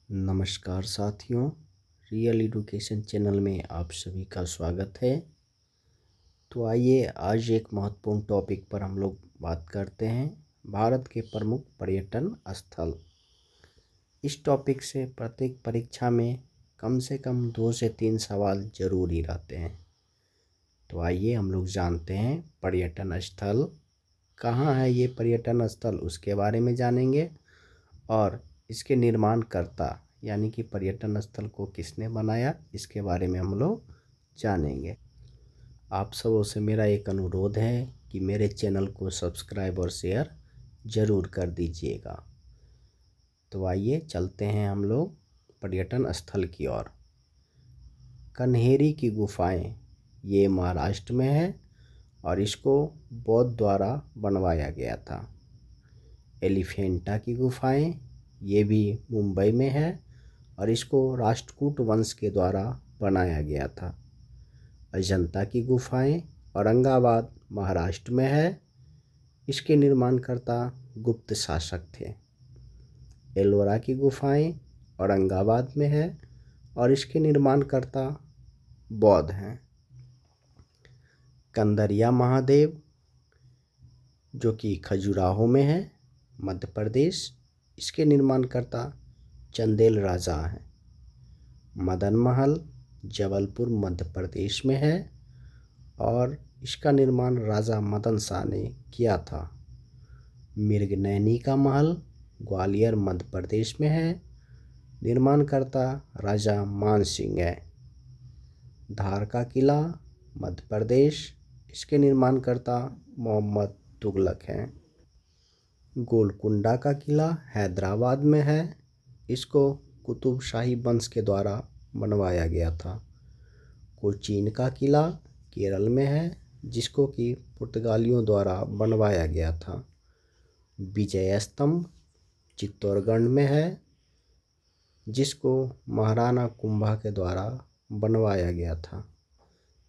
नमस्कार साथियों, real education channel में आप सभी का स्वागत है। तो आइए आज एक महत्वपूर्ण टॉपिक पर हम लोग बात करते हैं, भारत के प्रमुख पर्यटन स्थल। इस टॉपिक से प्रत्येक परीक्षा में कम से कम 2 से 3 सवाल जरूर ही रहते हैं। तो आइए हम लोग जानते हैं पर्यटन स्थल कहाँ है। ये पर्यटन स्थल उसके बारे में जानेंगे और इसके निर्माणकर्ता यानी कि पर्यटन स्थल को किसने बनाया इसके बारे में हम लोग जानेंगे। आप सबों से मेरा एक अनुरोध है कि मेरे चैनल को सब्सक्राइब और शेयर ज़रूर कर दीजिएगा। तो आइए चलते हैं हम लोग पर्यटन स्थल की ओर। कन्हेरी की गुफाएं ये महाराष्ट्र में है और इसको बौद्ध द्वारा बनवाया गया था। एलिफेंटा की गुफाएं ये भी मुंबई में है और इसको राष्ट्रकूट वंश के द्वारा बनाया गया था। अजंता की गुफाएं औरंगाबाद महाराष्ट्र में है। इसके निर्माणकर्ता गुप्त शासक थे। एलोरा की गुफाएं औरंगाबाद में है और इसके निर्माणकर्ता बौद्ध हैं। कंदरिया महादेव जो कि खजुराहो में है मध्य प्रदेश, इसके निर्माणकर्ता चंदेल राजा हैं। मदन महल जबलपुर मध्य प्रदेश में है और इसका निर्माण राजा मदन शाह ने किया था। मृगनयनी का महल ग्वालियर मध्य प्रदेश में है, निर्माणकर्ता राजा मान सिंह है। धार का किला मध्य प्रदेश, इसके निर्माणकर्ता मोहम्मद तुगलक हैं। गोलकुंडा का किला हैदराबाद में है, इसको कुतुब शाही वंश के द्वारा बनवाया गया था। कोचीन का किला केरल में है, जिसको कि पुर्तगालियों द्वारा बनवाया गया था। विजय स्तंभ चित्तौड़गढ़ में है, जिसको महाराणा कुंभा के द्वारा बनवाया गया था।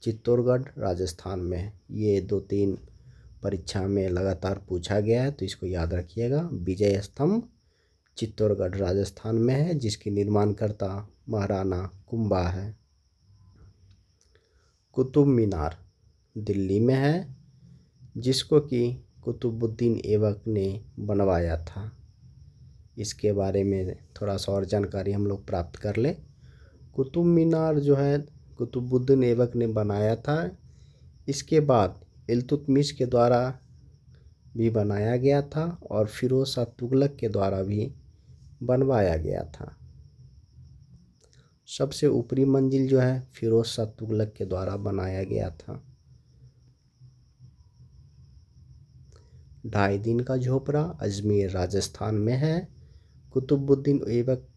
चित्तौड़गढ़ राजस्थान में है। ये 2-3 परीक्षा में लगातार पूछा गया है, तो इसको याद रखिएगा। विजय स्तंभ चित्तौड़गढ़ राजस्थान में है, जिसकी निर्माणकर्ता महाराणा कुंभा है। कुतुब मीनार दिल्ली में है, जिसको कि कुतुबुद्दीन ऐबक ने बनवाया था। इसके बारे में थोड़ा सा और जानकारी हम लोग प्राप्त कर लें। कुतुब मीनार जो है कुतुबुद्दीन ऐबक ने बनाया था। इसके बाद इल्तुतमिश के द्वारा भी बनाया गया था और फिरोज शाह तुगलक के द्वारा भी बनवाया गया था। सबसे ऊपरी मंजिल जो है फिरोज शाह तुगलक के द्वारा बनाया गया था। 2.5 दिन का झोपड़ा अजमेर राजस्थान में है, कुतुबुद्दीन ऐबक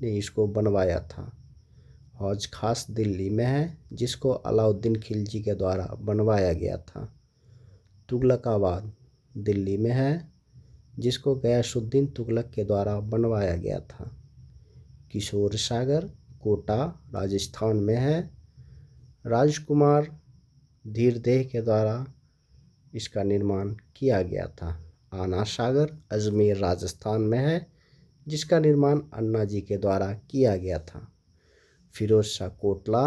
ने इसको बनवाया था। हौज खास दिल्ली में है, जिसको अलाउद्दीन खिलजी के द्वारा बनवाया गया था। तुगलकाबाद दिल्ली में है, जिसको गयासुद्दीन तुगलक के द्वारा बनवाया गया था। किशोर सागर कोटा राजस्थान में है, राजकुमार धीरदेह के द्वारा इसका निर्माण किया गया था। आना सागर अजमेर राजस्थान में है, जिसका निर्माण अन्ना जी के द्वारा किया गया था। फिरोज शाह कोटला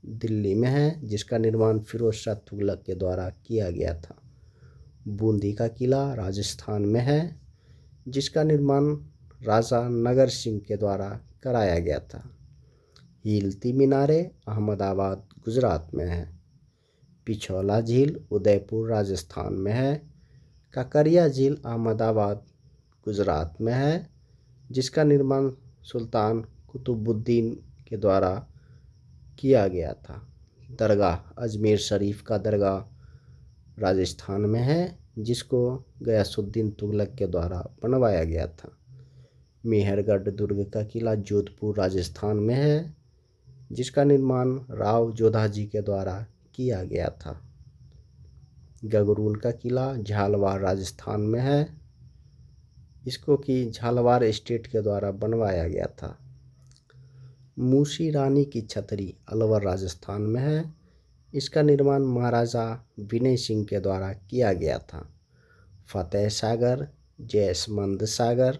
दिल्ली में है, जिसका निर्माण फिरोज शाह तुगलक के द्वारा किया गया था। बूंदी का किला राजस्थान में है, जिसका निर्माण राजा नगर सिंह के द्वारा कराया गया था। हिलती मीनारे अहमदाबाद गुजरात में है। पिछौला झील उदयपुर राजस्थान में है। काकरिया झील अहमदाबाद गुजरात में है, जिसका निर्माण सुल्तान कुतुबुद्दीन के द्वारा किया गया था। दरगाह अजमेर शरीफ का दरगाह राजस्थान में है, जिसको गयासुद्दीन तुगलक के द्वारा बनवाया गया था। मेहरगढ़ दुर्ग का किला जोधपुर राजस्थान में है, जिसका निर्माण राव जोधाजी के द्वारा किया गया था। गगरूल का किला झालवाड़ राजस्थान में है, इसको कि झालवाड़ स्टेट के द्वारा बनवाया गया था। मूसी रानी की छतरी अलवर राजस्थान में है, इसका निर्माण महाराजा विनय सिंह के द्वारा किया गया था। फतेह सागर जयसमंद सागर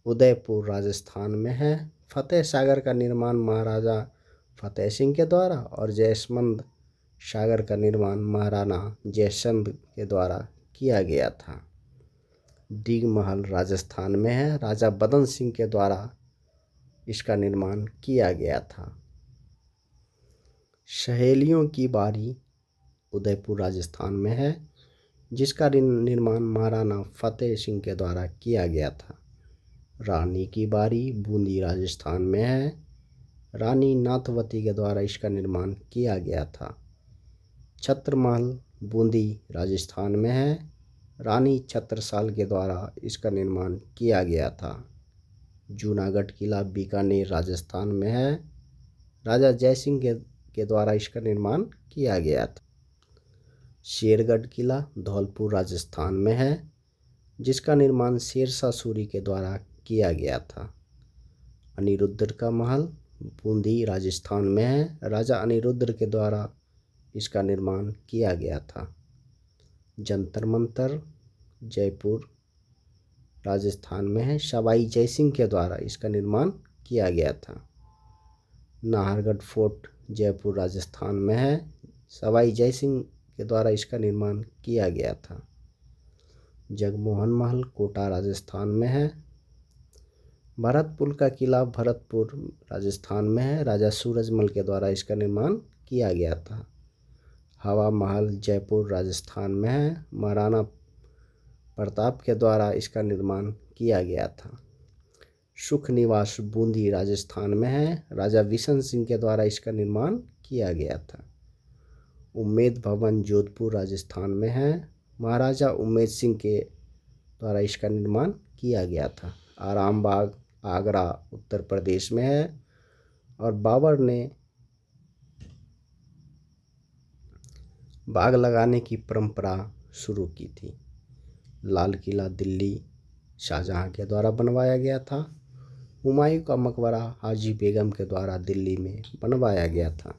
उदयपुर राजस्थान में है। फतेह सागर का निर्माण महाराजा फतेह सिंह के द्वारा और जयसमंद सागर का निर्माण महाराणा जयचंद के द्वारा किया गया था। दीघमहल राजस्थान में है। राजा बदन सिंह के द्वारा इसका निर्माण किया गया था। सहेलियों की बारी उदयपुर राजस्थान में है, जिसका निर्माण महाराणा फतेह सिंह के द्वारा किया गया था। रानी की बारी बूंदी राजस्थान में है। रानी नाथवती के द्वारा इसका निर्माण किया गया था। छत्रमहल बूंदी राजस्थान में है। रानी छत्रसाल के द्वारा इसका निर्माण किया गया था। जूनागढ़ किला बीकानेर राजस्थान में है। राजा जयसिंह के द्वारा इसका निर्माण किया गया था। शेरगढ़ किला धौलपुर राजस्थान में है, जिसका निर्माण शेरशाह सूरी के द्वारा किया गया था। अनिरुद्ध का महल बूंदी राजस्थान में है। राजा अनिरुद्ध के द्वारा इसका निर्माण किया गया था। जंतर मंतर जयपुर राजस्थान में है। सवाई जयसिंह के द्वारा इसका निर्माण किया गया था। नाहरगढ़ फोर्ट जयपुर राजस्थान में है। सवाई जयसिंह के द्वारा इसका निर्माण किया गया था। जगमोहन महल कोटा राजस्थान में है। भरतपुर का किला भरतपुर राजस्थान में है। राजा सूरजमल के द्वारा इसका निर्माण किया गया था। हवा महल जयपुर राजस्थान में है। महाराणा प्रताप के द्वारा इसका निर्माण किया गया था। सुख निवास बूंदी राजस्थान में है। राजा बिशन सिंह के द्वारा इसका निर्माण किया गया था। उम्मेद भवन जोधपुर राजस्थान में है। महाराजा उम्मेद सिंह के द्वारा इसका निर्माण किया गया था। आराम बाग आगरा उत्तर प्रदेश में है और बाबर ने बाग लगाने की परंपरा शुरू की थी। लाल किला दिल्ली शाहजहां के द्वारा बनवाया गया था। हुमायूं का मकबरा हाजी बेगम के द्वारा दिल्ली में बनवाया गया था।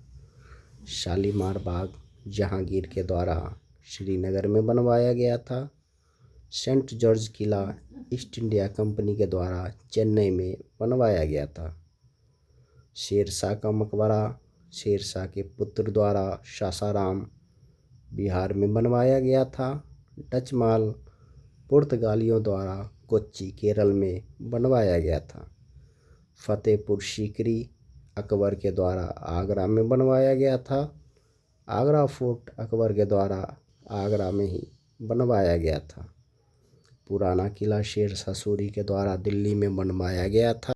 शालीमार बाग जहांगीर के द्वारा श्रीनगर में बनवाया गया था। सेंट जॉर्ज किला ईस्ट इंडिया कंपनी के द्वारा चेन्नई में बनवाया गया था। शेरशाह का मकबरा शेरशाह के पुत्र द्वारा सासाराम बिहार में बनवाया गया था। डच महल पुर्तगालियों द्वारा कोच्चि केरल में बनवाया गया था। फतेहपुर सीकरी अकबर के द्वारा आगरा में बनवाया गया था। आगरा फोर्ट अकबर के द्वारा आगरा में ही बनवाया गया था। पुराना किला शेरशाह सूरी के द्वारा दिल्ली में बनवाया गया था।